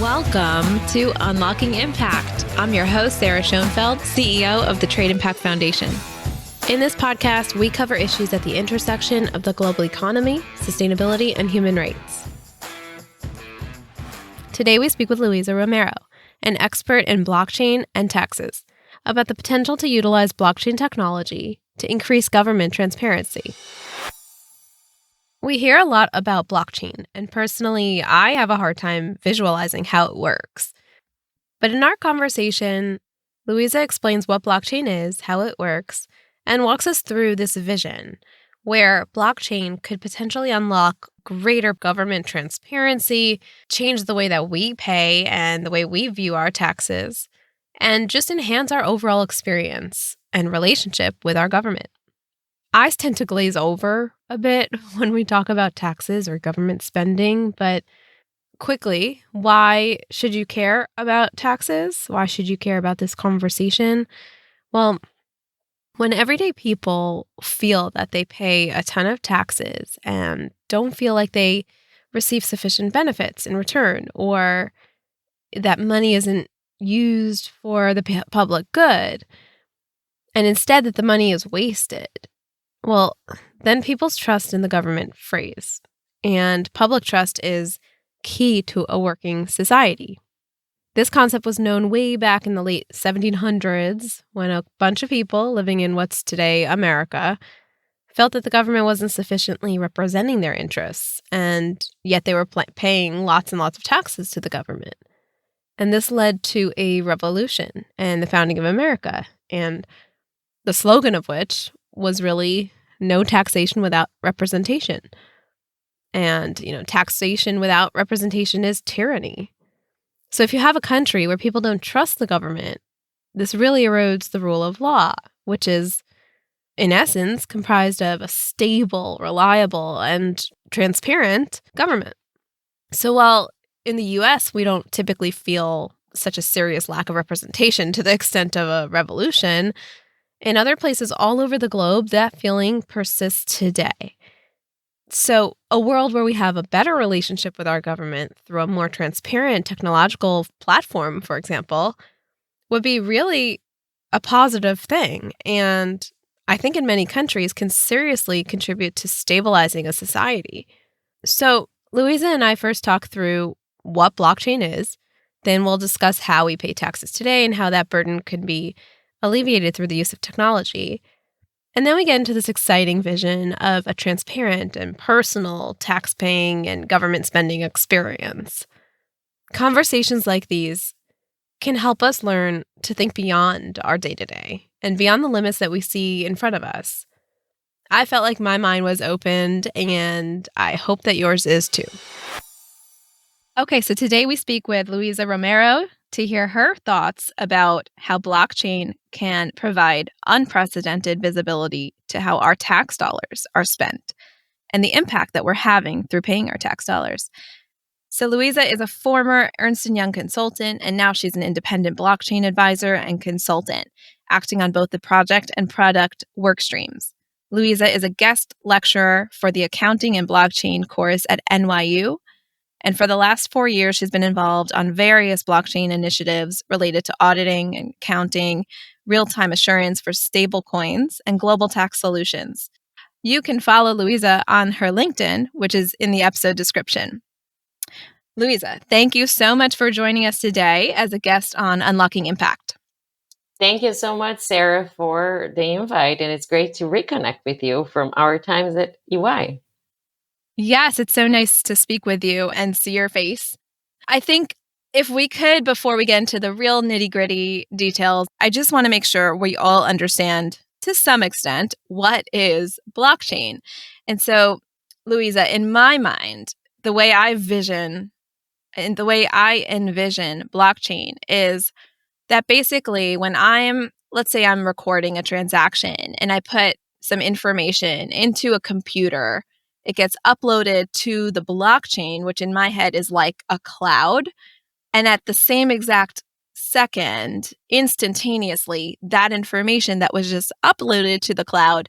Welcome to Unlocking Impact. I'm your host, Sara Schoenfeld, CEO of the Trade Impact Foundation. In this podcast, we cover issues at the intersection of the global economy, sustainability, and human rights. Today, we speak with Luiza Romero, an expert in blockchain and taxes, about the potential to utilize blockchain technology to increase government transparency. We hear a lot about blockchain, and personally, I have a hard time visualizing how it works. But in our conversation, Luiza explains what blockchain is, how it works, and walks us through this vision where blockchain could potentially unlock greater government transparency, change the way that we pay and the way we view our taxes, and just enhance our overall experience and relationship with our government. Eyes tend to glaze over a bit when we talk about taxes or government spending, but quickly, why should you care about taxes? Why should you care about this conversation? Well, when everyday people feel that they pay a ton of taxes and don't feel like they receive sufficient benefits in return, or that money isn't used for the public good, and instead that the money is wasted, well, then people's trust in the government frays. And public trust is key to a working society. This concept was known way back in the late 1700s when a bunch of people living in what's today America felt that the government wasn't sufficiently representing their interests, and yet they were paying lots and lots of taxes to the government. And this led to a revolution and the founding of America, and the slogan of which was really no taxation without representation. And, taxation without representation is tyranny. So if you have a country where people don't trust the government, this really erodes the rule of law, which is, in essence, comprised of a stable, reliable, and transparent government. So while in the US, we don't typically feel such a serious lack of representation to the extent of a revolution, in other places all over the globe, that feeling persists today. So a world where we have a better relationship with our government through a more transparent technological platform, for example, would be really a positive thing. And I think in many countries can seriously contribute to stabilizing a society. So Luiza and I first talk through what blockchain is. Then we'll discuss how we pay taxes today and how that burden could be alleviated through the use of technology. And then we get into this exciting vision of a transparent and personal tax-paying and government spending experience. Conversations like these can help us learn to think beyond our day-to-day and beyond the limits that we see in front of us. I felt like my mind was opened, and I hope that yours is too. Okay, so today we speak with Luiza Romero to hear her thoughts about how blockchain can provide unprecedented visibility to how our tax dollars are spent and the impact that we're having through paying our tax dollars. So Luiza is a former Ernst & Young consultant, and now she's an independent blockchain advisor and consultant, acting on both the project and product work streams. Luiza is a guest lecturer for the Accounting and Blockchain course at NYU. And for the last 4 years, she's been involved on various blockchain initiatives related to auditing and accounting, real-time assurance for stable coins, and global tax solutions. You can follow Luiza on her LinkedIn, which is in the episode description. Luiza, thank you so much for joining us today as a guest on Unlocking Impact. Thank you so much, Sarah, for the invite. And it's great to reconnect with you from our times at EY. Yes, it's so nice to speak with you and see your face. I think if we could, before we get into the real nitty-gritty details, I just want to make sure we all understand, to some extent, what is blockchain. And so, Luiza, in my mind, the way I envision blockchain is that basically when let's say I'm recording a transaction and I put some information into a computer, it gets uploaded to the blockchain, which in my head is like a cloud. And at the same exact second, instantaneously, that information that was just uploaded to the cloud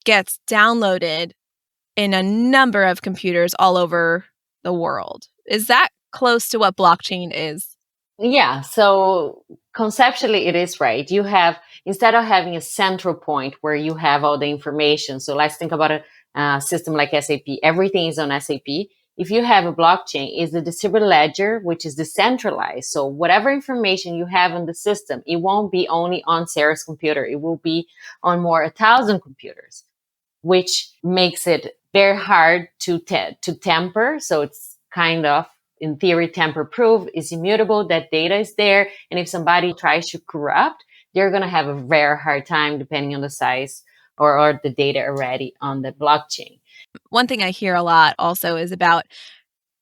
gets downloaded in a number of computers all over the world. Is that close to what blockchain is. Yeah, so conceptually it is right. You have, instead of having a central point where you have all the information, so let's think about a system like SAP, everything is on SAP. If you have a blockchain, is the distributed ledger, which is decentralized. So whatever information you have in the system, it won't be only on Sarah's computer, it will be on more 1,000 computers, which makes it very hard to tamper. So it's kind of, in theory, tamper proof. Is immutable. That data is there, and if somebody tries to corrupt, they're going to have a very hard time, depending on the size or the data already on the blockchain. One thing I hear a lot also is about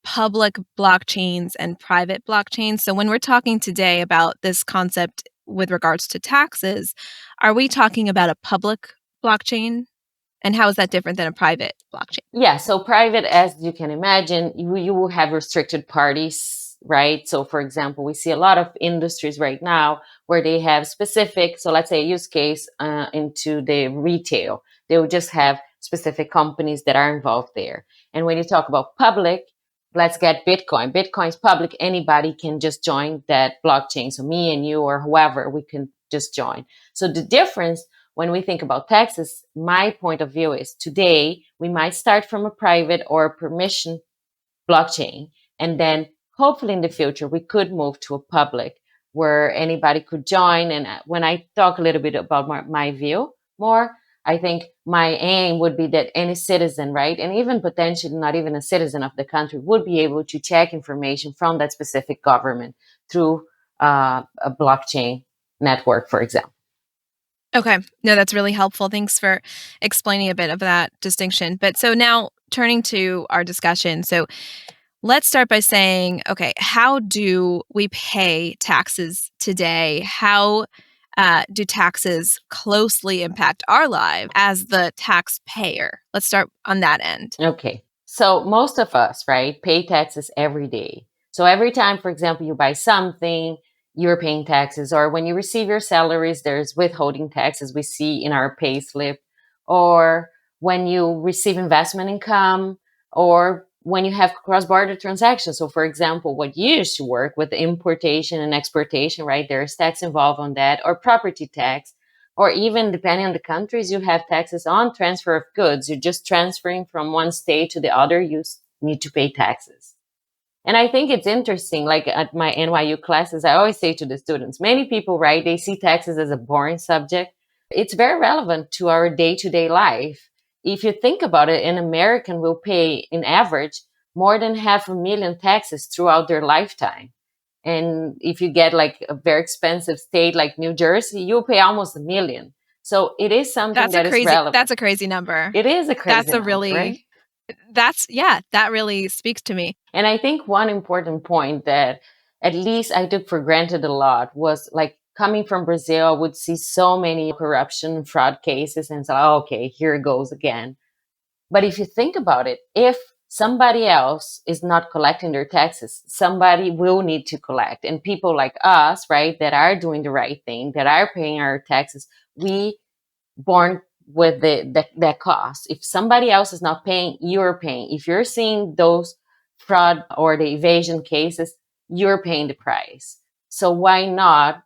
public blockchains and private blockchains. So when we're talking today about this concept with regards to taxes, are we talking about a public blockchain? And how is that different than a private blockchain? Yeah, so private, as you can imagine, you will have restricted parties, right? So, for example, we see a lot of industries right now where they have specific, so let's say a use case into the retail. They will just have specific companies that are involved there. And when you talk about public, let's get Bitcoin. Bitcoin's public, anybody can just join that blockchain. So me and you or whoever, we can just join. So the difference when we think about taxes, my point of view is today we might start from a private or a permission blockchain. And then hopefully in the future, we could move to a public where anybody could join. And when I talk a little bit about my view more, I think my aim would be that any citizen, right, and even potentially not even a citizen of the country, would be able to check information from that specific government through a blockchain network, for example. Okay. No, that's really helpful. Thanks for explaining a bit of that distinction. But so now turning to our discussion. So let's start by saying, okay, how do we pay taxes today? How do taxes closely impact our life as the taxpayer? Let's start on that end. Okay. So most of us, right, pay taxes every day. So every time, for example, you buy something, you're paying taxes, or when you receive your salaries, there's withholding taxes we see in our pay slip, or when you receive investment income, or when you have cross-border transactions. So for example, what you used to work with importation and exportation, right? There's tax involved on that, or property tax, or even depending on the countries, you have taxes on transfer of goods. You're just transferring from one state to the other, you need to pay taxes. And I think it's interesting, like at my NYU classes, I always say to the students, many people, right, they see taxes as a boring subject. It's very relevant to our day-to-day life. If you think about it, an American will pay, in average, more than 500,000 taxes throughout their lifetime. And if you get like a very expensive state like New Jersey, you'll pay almost 1 million. So it is something that is relevant. That's a crazy number. It is a crazy That's a number, right? really that really speaks to me. And I think one important point that at least I took for granted a lot was like coming from Brazil, I would see so many corruption, fraud cases, and so, oh, okay, here it goes again. But if you think about it, if somebody else is not collecting their taxes, somebody will need to collect. And people like us, right, that are doing the right thing, that are paying our taxes, we born with that cost. If somebody else is not paying, you're paying. If you're seeing those fraud or the evasion cases, you're paying the price. So why not,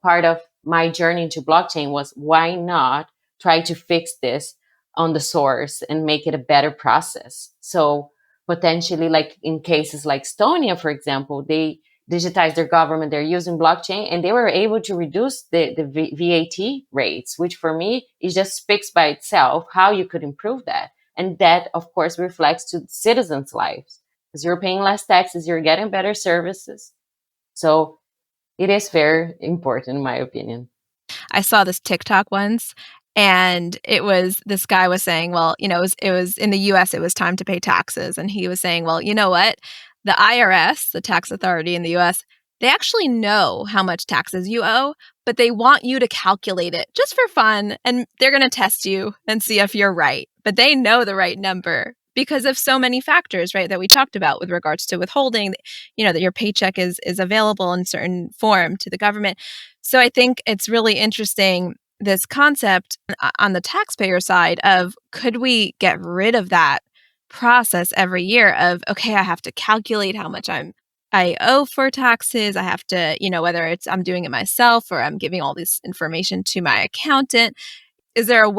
part of my journey into blockchain was why not try to fix this on the source and make it a better process. So potentially, like in cases like Estonia, for example, they digitize their government, they're using blockchain, and they were able to reduce the VAT rates, which for me, it just speaks by itself how you could improve that. And that, of course, reflects to citizens' lives because you're paying less taxes, you're getting better services. So it is very important, in my opinion. I saw this TikTok once, and this guy was saying, well, it was in the US, it was time to pay taxes. And he was saying, well, you know what? The IRS, the tax authority in the US, they actually know how much taxes you owe, but they want you to calculate it just for fun. And they're going to test you and see if you're right. But they know the right number because of so many factors, right, that we talked about with regards to withholding, that your paycheck is available in certain form to the government. So I think it's really interesting, this concept on the taxpayer side of, could we get rid of that process every year of, okay, I have to calculate how much I'm I owe for taxes. I have to, whether it's I'm doing it myself or I'm giving all this information to my accountant. Is there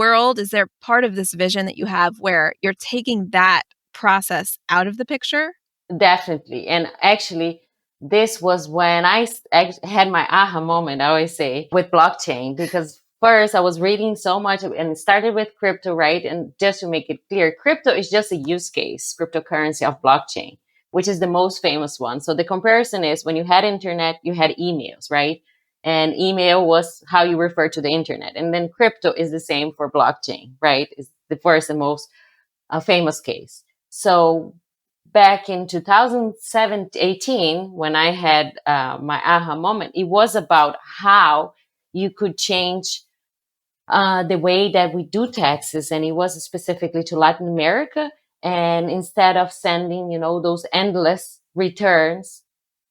part of this vision that you have where you're taking that process out of the picture? Definitely. And actually, this was when had my aha moment, I always say, with blockchain, because first I was reading so much and it started with crypto, right? And just to make it clear, crypto is just a use case, cryptocurrency of blockchain, which is the most famous one. So the comparison is when you had internet, you had emails, right? And email was how you refer to the internet. And then crypto is the same for blockchain, right? It's the first and most famous case. So back in 2018, when I had my aha moment, it was about how you could change the way that we do taxes, and it was specifically to Latin America. And instead of sending, those endless returns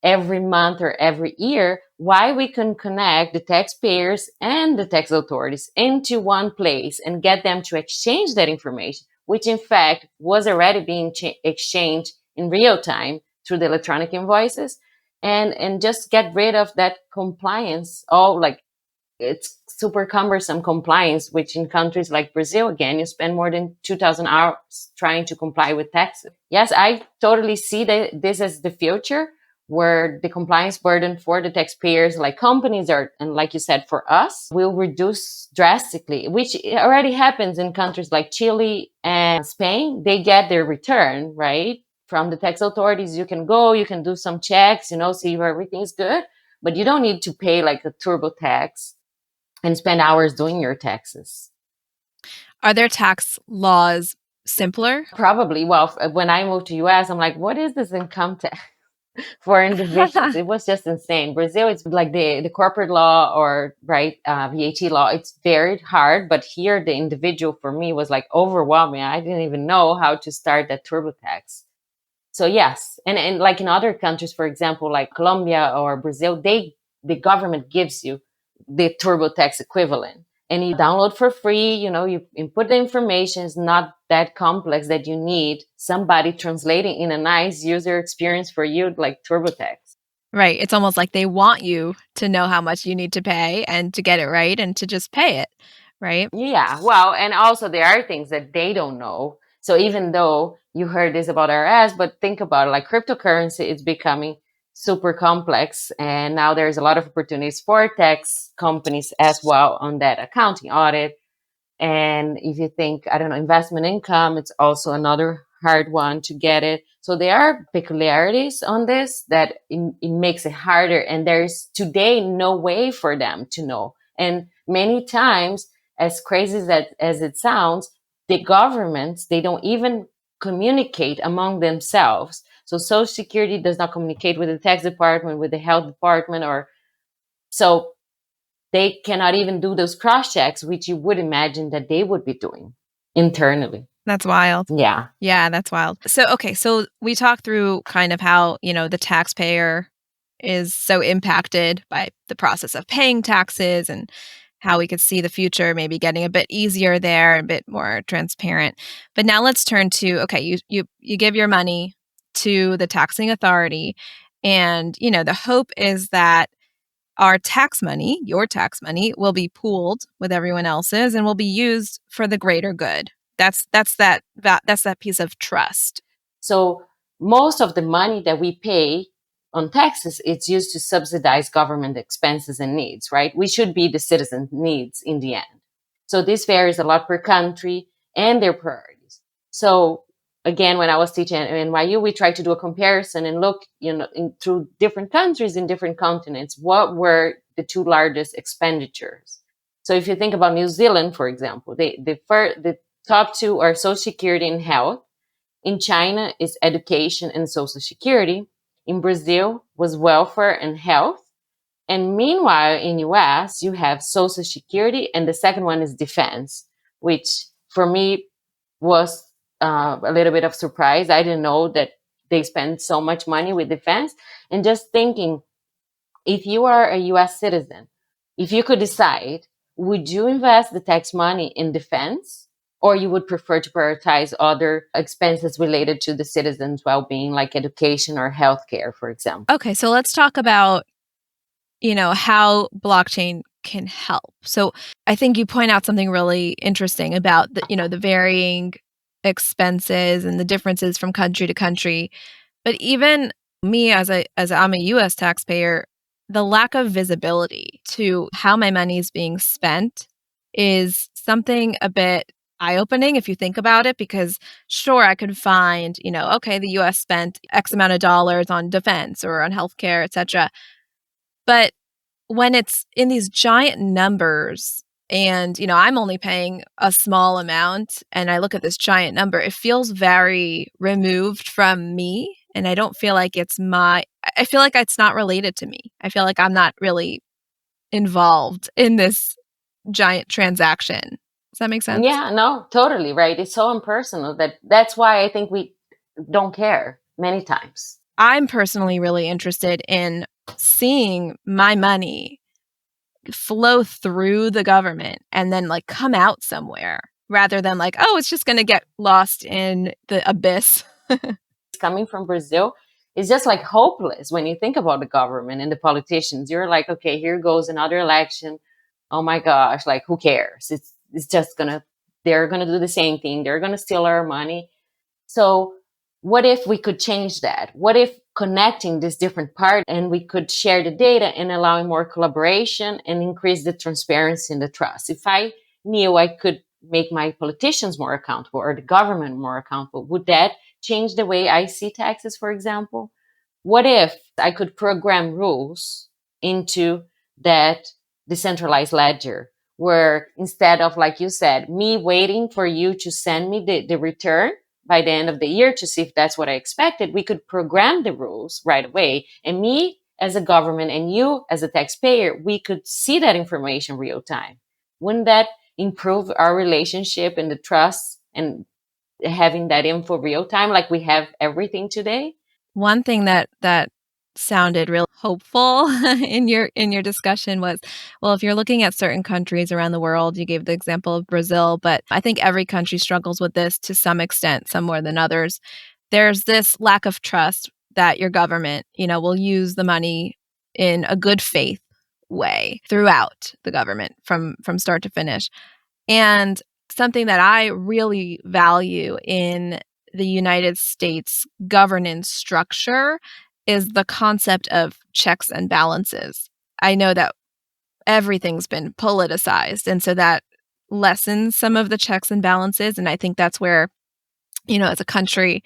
every month or every year, why we can connect the taxpayers and the tax authorities into one place and get them to exchange that information, which in fact was already being exchanged in real time through the electronic invoices, and just get rid of that compliance, all like it's super cumbersome compliance, which in countries like Brazil, again, you spend more than 2,000 hours trying to comply with taxes. Yes, I totally see that this as the future where the compliance burden for the taxpayers, like companies are, and like you said, for us, will reduce drastically, which already happens in countries like Chile and Spain. They get their return, right? From the tax authorities, you can go, you can do some checks, see if everything's good, but you don't need to pay like a turbo tax and spend hours doing your taxes. Are their tax laws simpler? Probably. Well, when I moved to US, I'm like, what is this income tax for individuals? It was just insane. Brazil, it's like the corporate law or right VAT law. It's very hard, but here the individual for me was like overwhelming. I didn't even know how to start that TurboTax. So yes, and like in other countries, for example, like Colombia or Brazil, the government gives you the TurboTax equivalent, and you download for free. You input the information. It's not that complex that you need somebody translating in a nice user experience for you, like TurboTax. Right. It's almost like they want you to know how much you need to pay and to get it right and to just pay it. Right. Yeah, well, and also there are things that they don't know. So even though you heard this about RS, but think about it, like cryptocurrency is becoming super complex, and now there's a lot of opportunities for tax companies as well on that accounting audit. And if you think, I don't know, investment income, it's also another hard one to get it. So there are peculiarities on this that it makes it harder. And there's today no way for them to know. And many times, as crazy as it sounds, the governments, they don't even communicate among themselves. So Social Security does not communicate with the tax department, with the health department, or so they cannot even do those cross checks, which you would imagine that they would be doing internally. That's wild. Yeah. Yeah, that's wild. So, okay, so we talked through kind of how, the taxpayer is so impacted by the process of paying taxes and how we could see the future maybe getting a bit easier there, a bit more transparent. But now let's turn to okay, you give your money to the taxing authority and, the hope is that our tax money, your tax money, will be pooled with everyone else's and will be used for the greater good. That's that piece of trust. So most of the money that we pay on taxes, it's used to subsidize government expenses and needs, right? We should be the citizen needs in the end. So this varies a lot per country and their priorities. So again, when I was teaching at NYU, we tried to do a comparison and look, through different countries in different continents, what were the two largest expenditures. So if you think about New Zealand, for example, the top two are Social Security and health. In China is education and social security. In Brazil was welfare and health. And meanwhile, in US, you have social security, and the second one is defense, which for me was a little bit of surprise. I didn't know that they spend so much money with defense. And just thinking, if you are a US citizen, if you could decide, would you invest the tax money in defense Or you would prefer to prioritize other expenses related to the citizens' well-being, like education or healthcare, for example? Okay, so let's talk about, how blockchain can help. So I think you point out something really interesting about the varying expenses and the differences from country to country. But even me as I'm a US taxpayer, the lack of visibility to how my money is being spent is something a bit eye-opening if you think about it, because sure, I could find, okay, the US spent X amount of dollars on defense or on healthcare, etc. But when it's in these giant numbers and, I'm only paying a small amount and I look at this giant number, it feels very removed from me. And I don't feel like I feel like it's not related to me. I feel like I'm not really involved in this giant transaction. Does that make sense? Yeah, no, totally right. It's so impersonal that's why I think we don't care many times. I'm personally really interested in seeing my money flow through the government and then like come out somewhere rather than like, oh, it's just going to get lost in the abyss. Coming from Brazil is just like hopeless when you think about the government and the politicians. You're like, okay, here goes another election. Oh my gosh, like who cares? It's just they're gonna do the same thing. They're gonna steal our money. So what if we could change that? What if connecting these different parts and we could share the data and allowing more collaboration and increase the transparency and the trust? If I knew I could make my politicians more accountable or the government more accountable, would that change the way I see taxes, for example? What if I could program rules into that decentralized ledger where instead of, like you said, me waiting for you to send me the return by the end of the year to see if that's what I expected, we could program the rules right away. And me as a government and you as a taxpayer, we could see that information real time. Wouldn't that improve our relationship and the trust and having that info real time like we have everything today? One thing that sounded real hopeful in your discussion was, well, if you're looking at certain countries around the world, you gave the example of Brazil, but I think every country struggles with this to some extent, some more than others. There's this lack of trust that your government, will use the money in a good faith way throughout the government from start to finish. And something that I really value in the United States governance structure is the concept of checks and balances. I know that everything's been politicized, and so that lessens some of the checks and balances. And I think that's where, as a country,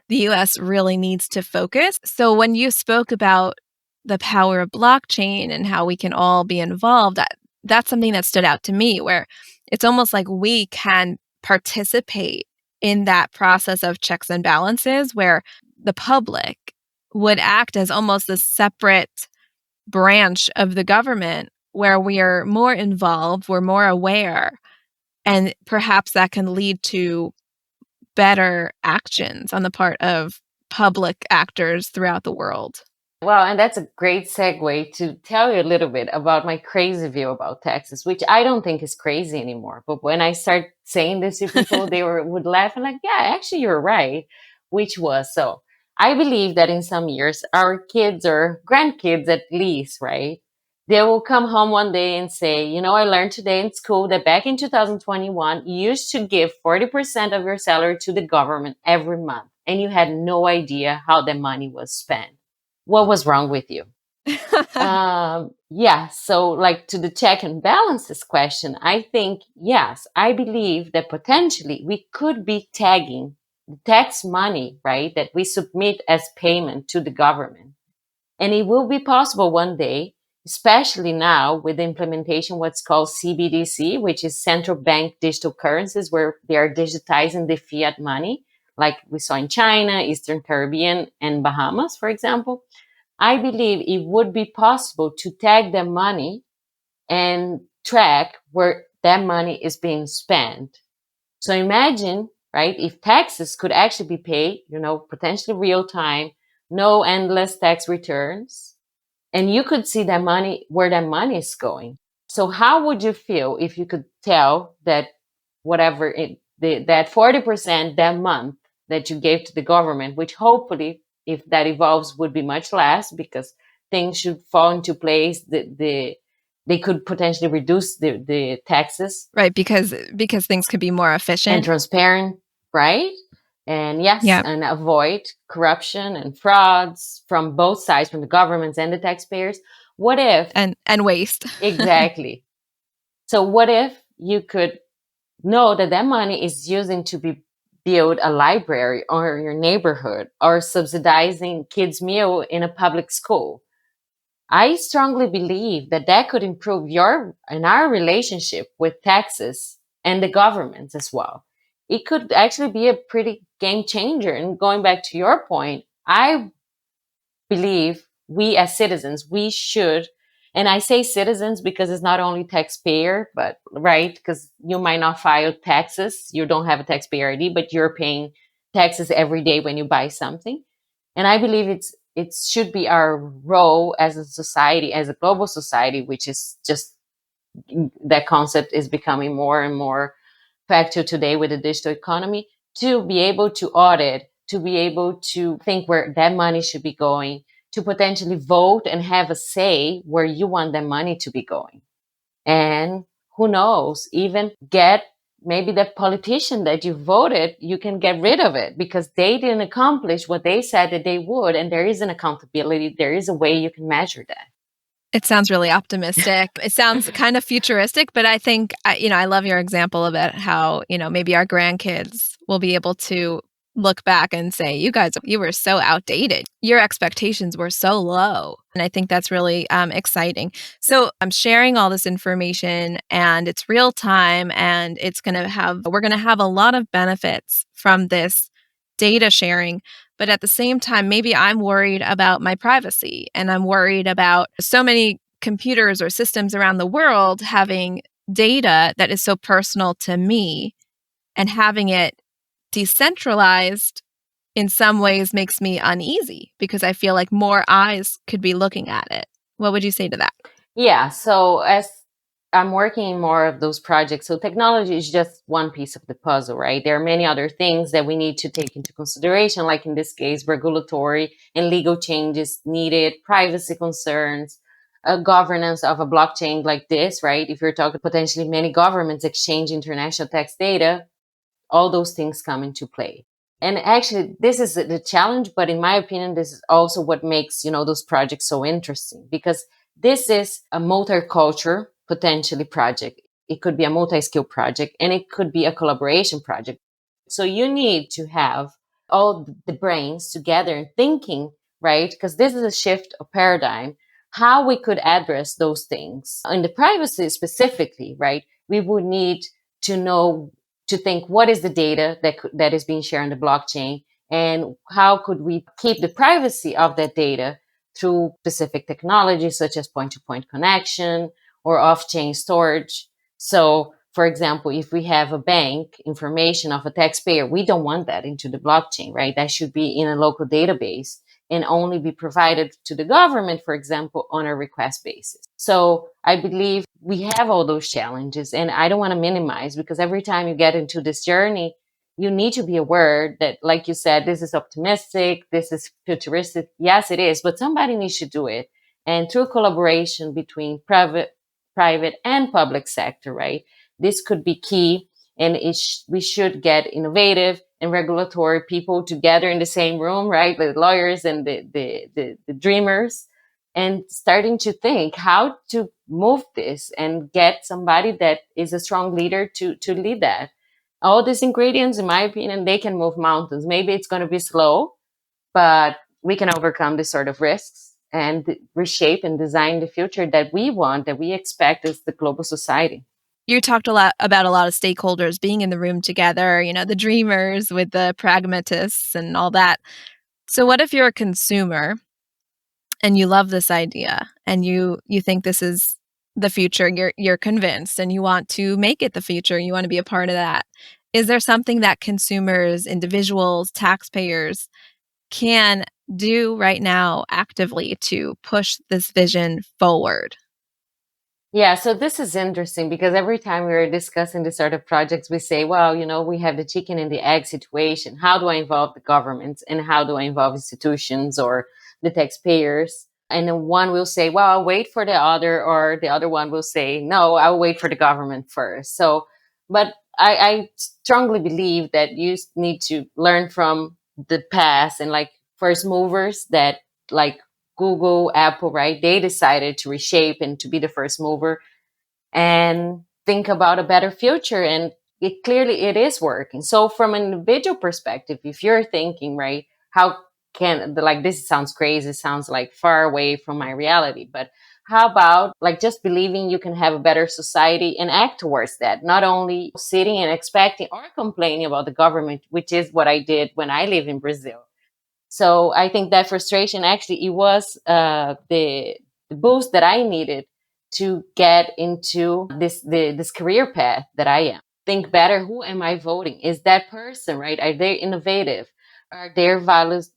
the US really needs to focus. So when you spoke about the power of blockchain and how we can all be involved, that's something that stood out to me, where it's almost like we can participate in that process of checks and balances, where the public would act as almost a separate branch of the government where we are more involved, we're more aware, and perhaps that can lead to better actions on the part of public actors throughout the world. Well, and that's a great segue to tell you a little bit about my crazy view about taxes, which I don't think is crazy anymore. But when I start saying this to people, would laugh and like, yeah, actually, you're right. Which was so. I believe that in some years, our kids or grandkids at least, right? They will come home one day and say, I learned today in school that back in 2021, you used to give 40% of your salary to the government every month, and you had no idea how the money was spent. What was wrong with you? Yeah. So, like to the check and balances question, I think, yes, I believe that potentially we could be tagging the tax money, right, that we submit as payment to the government. And it will be possible one day, especially now with the implementation what's called CBDC, which is central bank digital currencies, where they are digitizing the fiat money, like we saw in China, Eastern Caribbean, and Bahamas, for example. I believe it would be possible to tag the money and track where that money is being spent. So imagine, right, if taxes could actually be paid, potentially real time, no endless tax returns, and you could see that money, where that money is going. So how would you feel if you could tell that whatever that 40% that month that you gave to the government, which hopefully, if that evolves, would be much less because things should fall into place. They could potentially reduce the taxes, Right, because things could be more and efficient. transparent, right? And yes, Yeah. and avoid corruption and frauds from both sides, from the governments and the taxpayers. What if, And waste. exactly? So what if you could know that that money is using to build a library or your neighborhood or subsidizing kids' meal in a public school? I strongly believe that that could improve your and our relationship with taxes and the governments as well. It could actually be a pretty game changer. And going back to your point, I believe we as citizens, we should, and I say citizens because it's not only taxpayer, but right, because you might not file taxes, you don't have a taxpayer ID, but you're paying taxes every day when you buy something. And I believe it should be our role as a society, as a global society, which is just, that concept is becoming more and more factual today with the digital economy, to be able to audit, to be able to think where that money should be going, to potentially vote and have a say where you want that money to be going. And who knows, even get maybe that politician that you voted, you can get rid of it because they didn't accomplish what they said that they would. And there is an accountability. There is a way you can measure that. It sounds really optimistic. It sounds kind of futuristic, but I think, I love your example of it, how, maybe our grandkids will be able to look back and say, you guys, you were so outdated. Your expectations were so low. And I think that's really exciting. So I'm sharing all this information and it's real time and we're going to have a lot of benefits from this data sharing. But at the same time, maybe I'm worried about my privacy and I'm worried about so many computers or systems around the world having data that is so personal to me, and having it decentralized in some ways makes me uneasy because I feel like more eyes could be looking at it. What would you say to that? Yeah. So as I'm working in more of those projects, so technology is just one piece of the puzzle, right? There are many other things that we need to take into consideration, like in this case, regulatory and legal changes needed, privacy concerns, governance of a blockchain like this, right? If you're talking potentially many governments exchange international tax data, all those things come into play. And actually, this is the challenge, but in my opinion, this is also what makes, those projects so interesting, because this is a multicultural potentially project. It could be a multi-skill project, and it could be a collaboration project. So you need to have all the brains together and thinking, right? Because this is a shift of paradigm, how we could address those things. In the privacy specifically, right? We would need to know, to think, what is the data that is being shared on the blockchain, and how could we keep the privacy of that data through specific technologies such as point-to-point connection or off-chain storage. So for example, if we have a bank information of a taxpayer, we don't want that into the blockchain, right? That should be in a local database and only be provided to the government, for example, on a request basis. So I believe we have all those challenges, and I don't want to minimize, because every time you get into this journey, you need to be aware that, like you said, this is optimistic, this is futuristic. Yes, it is, but somebody needs to do it. And through collaboration between private and public sector, right? This could be key, and we should get innovative and regulatory people together in the same room, right? The lawyers and the dreamers, and starting to think how to move this and get somebody that is a strong leader to lead that. All these ingredients, in my opinion, they can move mountains. Maybe it's going to be slow, but we can overcome this sort of risks and reshape and design the future that we want, that we expect as the global society. You talked a lot about a lot of stakeholders being in the room together, the dreamers with the pragmatists and all that. So what if you're a consumer and you love this idea and you think this is the future, you're convinced and you want to make it the future, you want to be a part of that. Is there something that consumers, individuals, taxpayers can do right now actively to push this vision forward? Yeah, so this is interesting because every time we are discussing this sort of projects, we say, well, we have the chicken and the egg situation. How do I involve the government and how do I involve institutions or the taxpayers? And then one will say, well, I'll wait for the other, or the other one will say, no, I'll wait for the government first. So, but I strongly believe that you need to learn from the past and like first movers that like Google, Apple, right? They decided to reshape and to be the first mover and think about a better future. And it is working. So from an individual perspective, if you're thinking, right, how can like this sounds crazy, sounds like far away from my reality, but how about like just believing you can have a better society and act towards that, not only sitting and expecting or complaining about the government, which is what I did when I live in Brazil. So I think that frustration actually it was the boost that I needed to get into this career path that I am. Think better. Who am I voting? Is that person right? Are they innovative? Are their values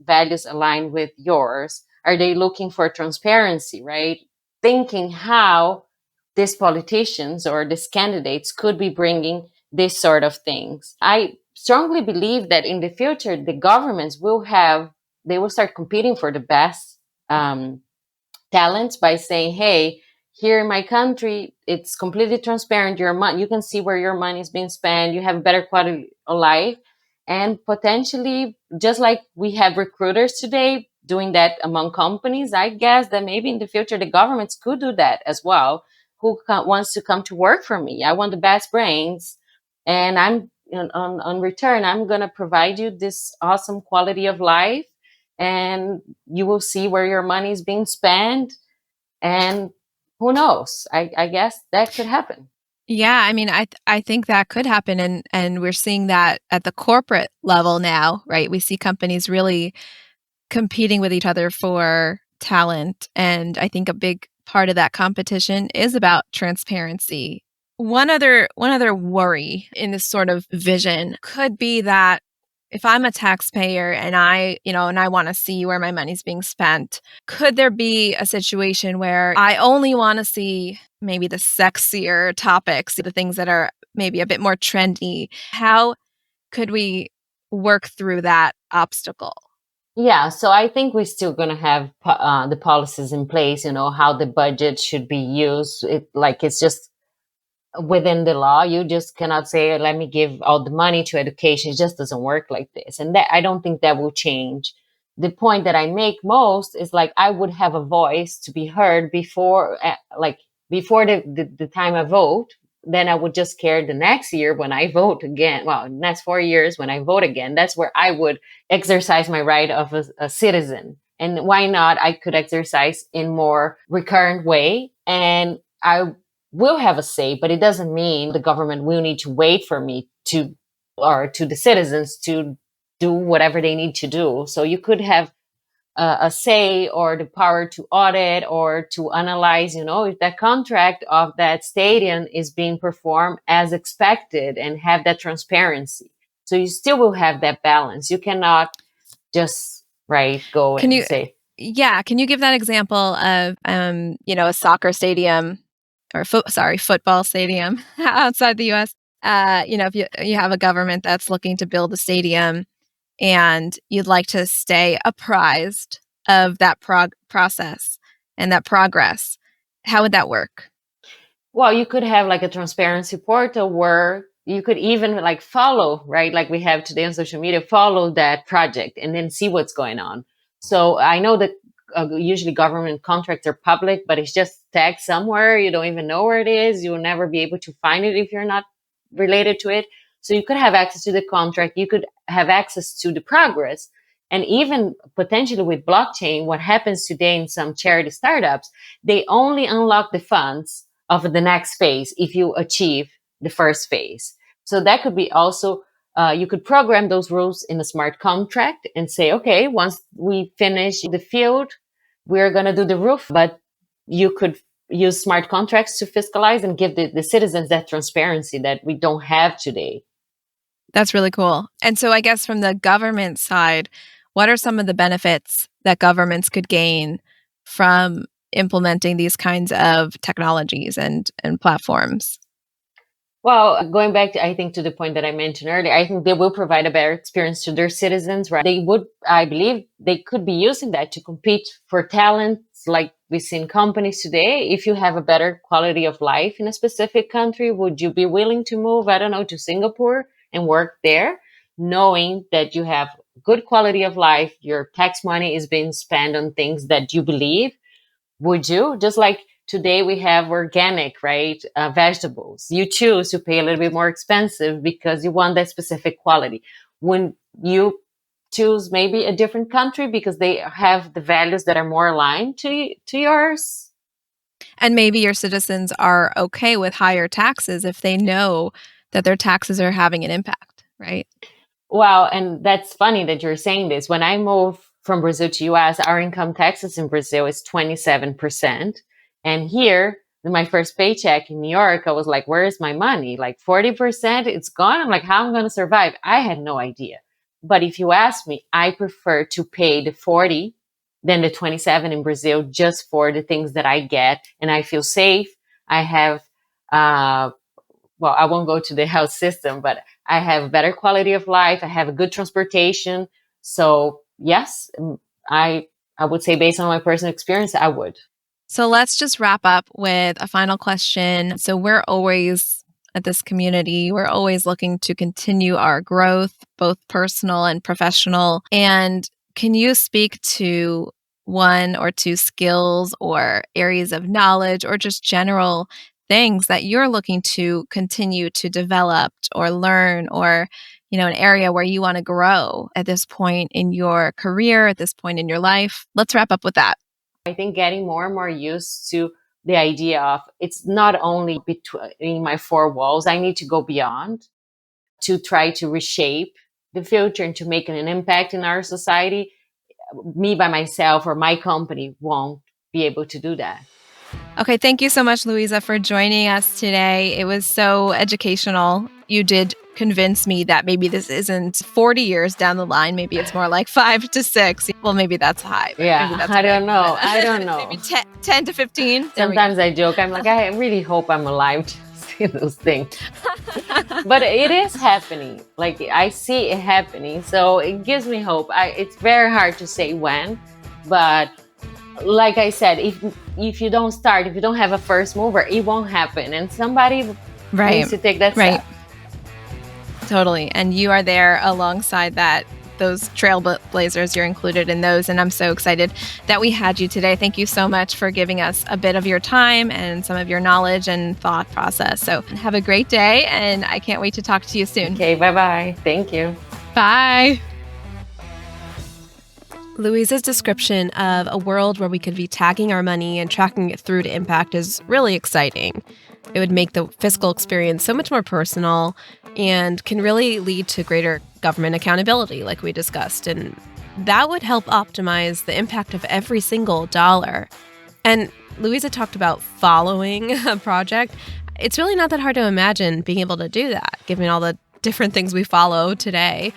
aligned with yours? Are they looking for transparency? Right? Thinking how these politicians or these candidates could be bringing this sort of things. I strongly believe that in the future the governments will have they will start competing for the best um, talents by saying, "Hey, here in my country, it's completely transparent. Your money, you can see where your money is being spent. You have a better quality of life, and potentially, just like we have recruiters today doing that among companies, I guess that maybe in the future the governments could do that as well. Who wants to come to work for me? I want the best brains, and on return, I'm gonna provide you this awesome quality of life." And you will see where your money is being spent. And who knows? I guess that could happen. Yeah, I mean, I think that could happen, and we're seeing that at the corporate level now, right? We see companies really competing with each other for talent, and I think a big part of that competition is about transparency. One other worry in this sort of vision could be that if I'm a taxpayer and I want to see where my money's being spent, could there be a situation where I only want to see maybe the sexier topics, the things that are maybe a bit more trendy? How could we work through that obstacle? Yeah, so I think we're still going to have the policies in place, how the budget should be used. It's just within the law. You just cannot say, let me give all the money to education. It just doesn't work like this. And that I don't think that will change. The point that I make most is like I would have a voice to be heard before the time I vote. Then I would just care the next year when I vote again. Well, next 4 years when I vote again, that's where I would exercise my right of a citizen. And why not? I could exercise in more recurrent way, and I will have a say, but it doesn't mean the government will need to wait for me to, or to the citizens to do whatever they need to do. So you could have a say or the power to audit or to analyze, if that contract of that stadium is being performed as expected and have that transparency. So you still will have that balance. You cannot just, right, go Can and you say, Yeah, can you give that example of a soccer stadium or football stadium outside the US? If you have a government that's looking to build a stadium and you'd like to stay apprised of that process and that progress, how would that work? well, you could have like a transparency portal where you could even like follow, right? Like we have today on social media, follow that project and then see what's going on. So I know that usually government contracts are public, but it's just tagged somewhere. You don't even know where it is. You will never be able to find it if you're not related to it. So you could have access to the contract. You could have access to the progress. And even potentially with blockchain, what happens today in some charity startups, they only unlock the funds of the next phase if you achieve the first phase. So that could be also, you could program those rules in a smart contract and say, okay, once we finish the field, we're going to do the roof. But you could use smart contracts to fiscalize and give the citizens that transparency that we don't have today. That's really cool. And so I guess from the government side, what are some of the benefits that governments could gain from implementing these kinds of technologies and platforms? Well, going back, I think, to the point that I mentioned earlier, I think they will provide a better experience to their citizens, right? They would, I believe, they could be using that to compete for talents like we see in companies today. If you have a better quality of life in a specific country, would you be willing to move, I don't know, to Singapore and work there, knowing that you have good quality of life, your tax money is being spent on things that you believe? Would you? Just like today we have organic, right? Vegetables. You choose to pay a little bit more expensive because you want that specific quality. When you choose maybe a different country because they have the values that are more aligned to yours. And maybe your citizens are okay with higher taxes if they know that their taxes are having an impact, right? Well, and that's funny that you're saying this. When I moved from Brazil to US, our income taxes in Brazil is 27%. And here, in my first paycheck in New York, I was like, where is my money? Like 40%, it's gone. I'm like, how am I going to survive? I had no idea. But if you ask me, I prefer to pay the 40 than the 27 in Brazil just for the things that I get. And I feel safe. I have, well, I won't go to the health system, but I have better quality of life. I have a good transportation. So yes, I would say based on my personal experience, I would. So let's just wrap up with a final question. So we're always at this community, we're always looking to continue our growth, both personal and professional. And can you speak to one or two skills or areas of knowledge or just general things that you're looking to continue to develop or learn, or an area where you want to grow at this point in your career, at this point in your life? Let's wrap up with that. I think getting more and more used to the idea of it's not only between my four walls. I need to go beyond to try to reshape the future and to make an impact in our society. Me by myself or my company won't be able to do that. Okay, thank you so much, Luiza, for joining us today. It was so educational. You did convince me that maybe this isn't 40 years down the line. Maybe it's more like 5 to 6. Well, maybe that's high. But Yeah, maybe that's I don't know. I don't know. Maybe 10 to 15. Sometimes I joke. I'm like, I really hope I'm alive to see those things. But it is happening. Like, I see it happening. So it gives me hope. It's very hard to say when, but like I said, if you don't start, if you don't have a first mover, it won't happen. And somebody needs to take that step. Totally. And you are there alongside those trailblazers. You're included in those. And I'm so excited that we had you today. Thank you so much for giving us a bit of your time and some of your knowledge and thought process. So have a great day. And I can't wait to talk to you soon. Okay, bye-bye. Thank you. Bye. Luiza's description of a world where we could be tagging our money and tracking it through to impact is really exciting. It would make the fiscal experience so much more personal and can really lead to greater government accountability, like we discussed. And that would help optimize the impact of every single dollar. And Luiza talked about following a project. It's really not that hard to imagine being able to do that, given all the different things we follow today.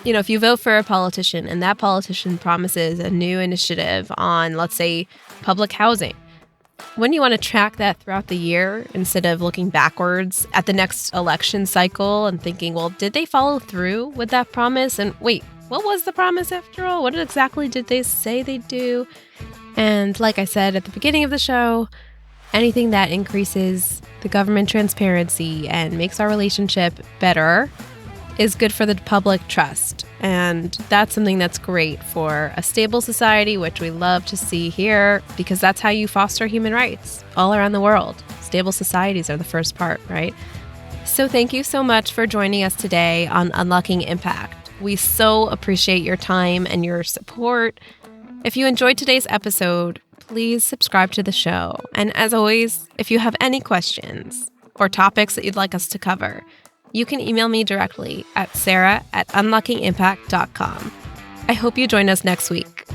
If you vote for a politician and that politician promises a new initiative on, let's say, public housing, wouldn't you want to track that throughout the year instead of looking backwards at the next election cycle and thinking, well, did they follow through with that promise? And wait, what was the promise after all? What exactly did they say they'd do? And like I said at the beginning of the show, anything that increases the government transparency and makes our relationship better is good for the public trust. And that's something that's great for a stable society, which we love to see here, because that's how you foster human rights all around the world. Stable societies are the first part, right? So thank you so much for joining us today on Unlocking Impact. We so appreciate your time and your support. If you enjoyed today's episode, please subscribe to the show. And as always, if you have any questions or topics that you'd like us to cover, you can email me directly at sarah@unlockingimpact.com. I hope you join us next week.